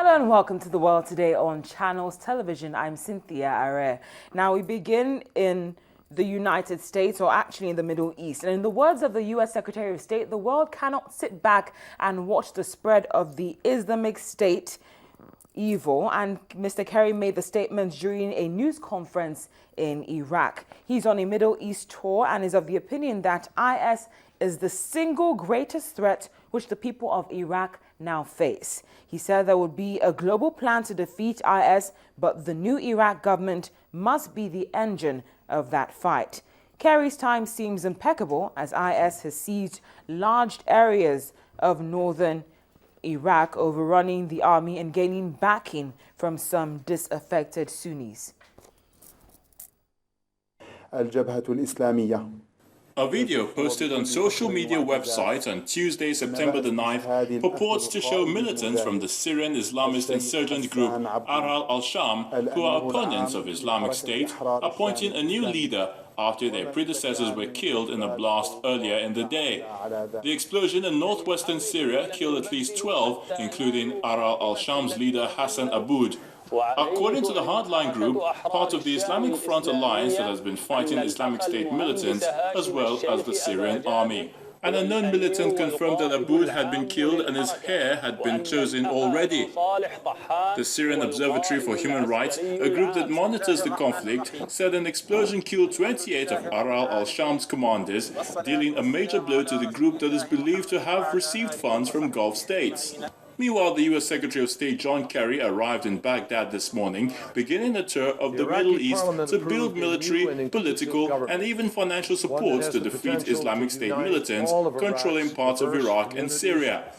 Hello and welcome to The World Today on Channels Television. I'm Cynthia Are. Now we begin in the United States, or actually in the Middle East. And in the words of the U.S. Secretary of State, the world cannot sit back and watch the spread of the Islamic State evil. And Mr. Kerry made the statements during a news conference in Iraq. He's on a Middle East tour and is of the opinion that IS is the single greatest threat which the people of Iraq now face. He said there would be a global plan to defeat IS, but the new Iraq government must be the engine of that fight. Kerry's time seems impeccable as IS has seized large areas of northern Iraq, overrunning the army and gaining backing from some disaffected Sunnis. A video posted on social media websites on Tuesday, September the 9th, purports to show militants from the Syrian Islamist insurgent group Aral al-Sham, who are opponents of Islamic State, appointing a new leader after their predecessors were killed in a blast earlier in the day. The explosion in northwestern Syria killed at least 12, including Aral al-Sham's leader Hassan Aboud. According to the hardline group, part of the Islamic Front alliance that has been fighting Islamic State militants as well as the Syrian army. An unknown militant confirmed that Aboud had been killed and his heir had been chosen already. The Syrian Observatory for Human Rights, a group that monitors the conflict, said an explosion killed 28 of Aral al-Sham's commanders, dealing a major blow to the group that is believed to have received funds from Gulf states. Meanwhile, the U.S. Secretary of State John Kerry arrived in Baghdad this morning, beginning a tour of the Middle East to build military, political and even financial support to defeat Islamic State militants controlling parts of Iraq and Syria.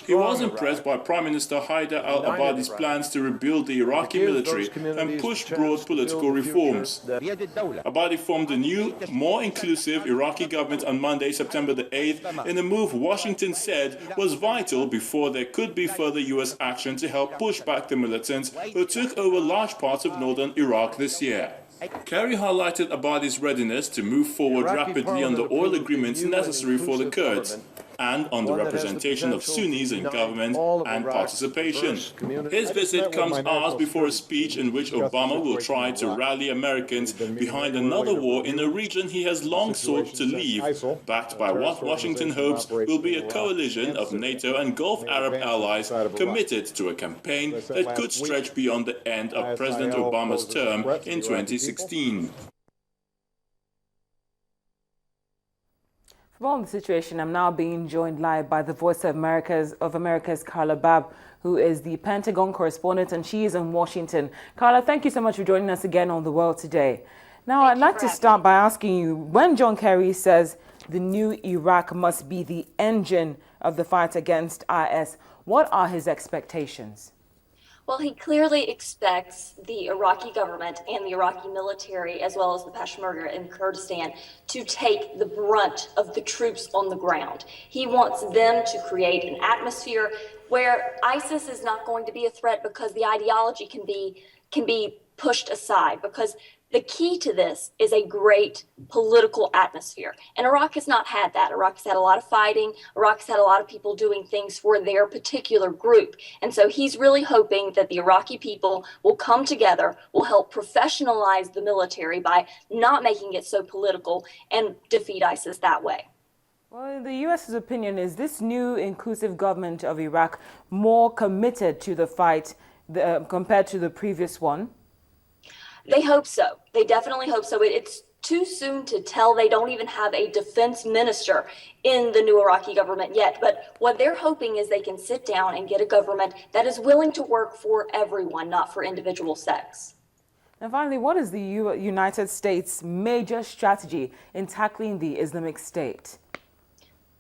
He was impressed by Prime Minister Haider al-Abadi's plans to rebuild the Iraqi military and push broad political reforms. Abadi formed a new, more inclusive Iraqi government on Monday, September the 8th, in a move Washington said was vital before there could be further U.S. action to help push back the militants who took over large parts of northern Iraq this year. Kerry highlighted Abadi's readiness to move forward rapidly on the oil agreements necessary for the Kurds, and on the representation of Sunnis in government and participation. His visit comes hours before a speech in which Obama will try to rally Americans behind another war in a region he has long sought to leave, backed by what Washington hopes will be a coalition of NATO and Gulf Arab allies committed to a campaign that could stretch beyond the end of President Obama's term in 2016. For more on the situation, I'm now being joined live by the Voice of America's Carla Babb, who is the Pentagon correspondent, and she is in Washington. Carla, thank you so much for joining us again on The World Today. Now, I'd like to start by asking you, when John Kerry says the new Iraq must be the engine of the fight against IS, what are his expectations? Well, he clearly expects the Iraqi government and the Iraqi military, as well as the Peshmerga in Kurdistan, to take the brunt of the troops on the ground. He wants them to create an atmosphere where ISIS is not going to be a threat because the ideology can be pushed aside, because the key to this is a great political atmosphere. And Iraq has not had that. Iraq has had a lot of fighting. Iraq has had a lot of people doing things for their particular group. And so he's really hoping that the Iraqi people will come together, will help professionalize the military by not making it so political, and defeat ISIS that way. Well, in the U.S.'s opinion, is this new inclusive government of Iraq more committed to the fight compared to the previous one? They hope so. They definitely hope so. It's too soon to tell. They don't even have a defense minister in the new Iraqi government yet. But what they're hoping is they can sit down and get a government that is willing to work for everyone, not for individual sects. And finally, what is the United States' major strategy in tackling the Islamic State?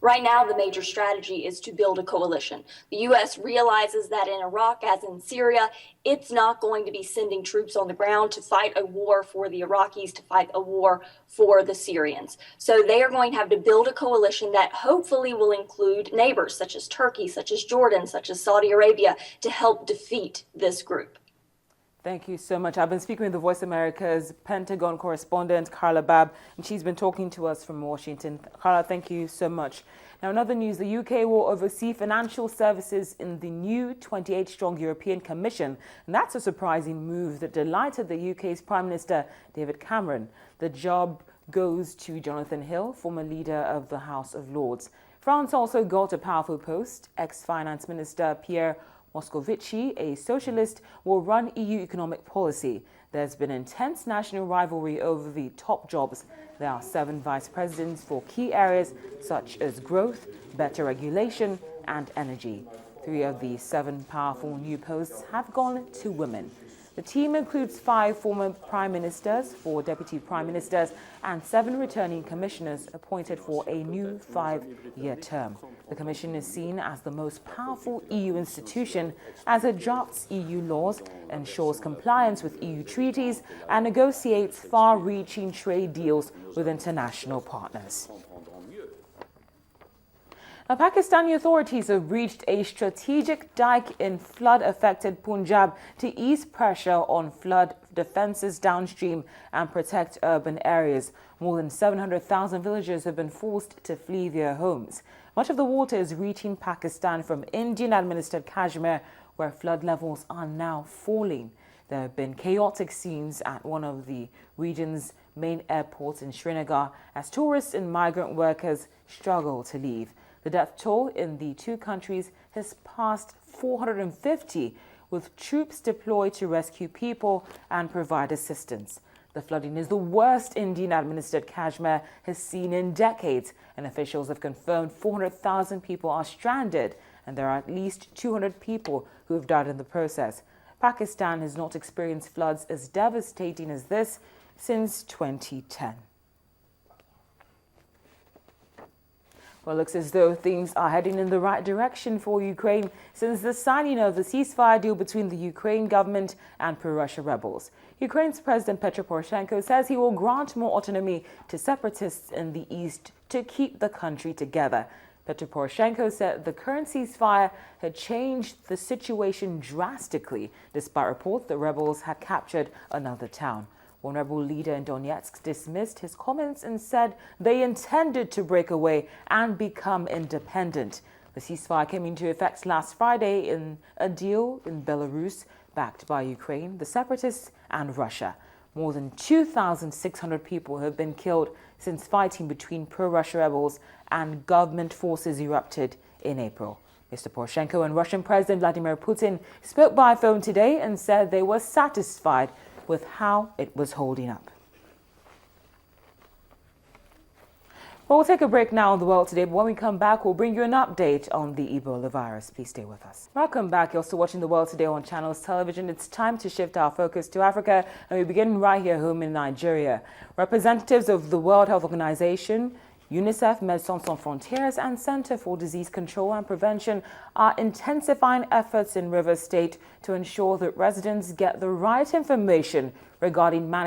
Right now, the major strategy is to build a coalition. The U.S. realizes that in Iraq, as in Syria, it's not going to be sending troops on the ground to fight a war for the Iraqis, to fight a war for the Syrians. So they are going to have to build a coalition that hopefully will include neighbors such as Turkey, such as Jordan, such as Saudi Arabia, to help defeat this group. Thank you so much. I've been speaking with the Voice of America's Pentagon correspondent, Carla Babb, and she's been talking to us from Washington. Carla, thank you so much. Now, in other news, the UK will oversee financial services in the new 28-strong European Commission. And that's a surprising move that delighted the UK's Prime Minister, David Cameron. The job goes to Jonathan Hill, former leader of the House of Lords. France also got a powerful post. Ex-Finance Minister Pierre Moscovici, a socialist, will run EU economic policy. There's been intense national rivalry over the top jobs. There are 7 vice presidents for key areas such as growth, better regulation, and energy. 3 of the 7 powerful new posts have gone to women. The team includes 5 former prime ministers, 4 deputy prime ministers, and 7 returning commissioners appointed for a new 5-year term. The commission is seen as the most powerful EU institution as it drafts EU laws, ensures compliance with EU treaties, and negotiates far-reaching trade deals with international partners. Now, Pakistani authorities have breached a strategic dike in flood-affected Punjab to ease pressure on flood defences downstream and protect urban areas. More than 700,000 villagers have been forced to flee their homes. Much of the water is reaching Pakistan from Indian-administered Kashmir, where flood levels are now falling. There have been chaotic scenes at one of the region's main airports in Srinagar as tourists and migrant workers struggle to leave. The death toll in the 2 countries has passed 450, with troops deployed to rescue people and provide assistance. The flooding is the worst Indian-administered Kashmir has seen in decades, and officials have confirmed 400,000 people are stranded, and there are at least 200 people who have died in the process. Pakistan has not experienced floods as devastating as this since 2010. Well, it looks as though things are heading in the right direction for Ukraine since the signing of the ceasefire deal between the Ukraine government and pro-Russia rebels. Ukraine's President Petro Poroshenko says he will grant more autonomy to separatists in the east to keep the country together. Petro Poroshenko said the current ceasefire had changed the situation drastically, despite reports that rebels had captured another town. One rebel leader in Donetsk dismissed his comments and said they intended to break away and become independent. The ceasefire came into effect last Friday in a deal in Belarus, backed by Ukraine, the separatists, and Russia. More than 2,600 people have been killed since fighting between pro-Russia rebels and government forces erupted in April. Mr. Poroshenko and Russian President Vladimir Putin spoke by phone today and said they were satisfied with how it was holding up. Well, we'll take a break now on The World Today, but when we come back, we'll bring you an update on the Ebola virus. Please stay with us. Welcome back. You're still watching The World Today on Channels Television. It's time to shift our focus to Africa, and we begin right here home in Nigeria. Representatives of the World Health Organization, UNICEF, Médecins Sans Frontières, and Center for Disease Control and Prevention are intensifying efforts in Rivers State to ensure that residents get the right information regarding management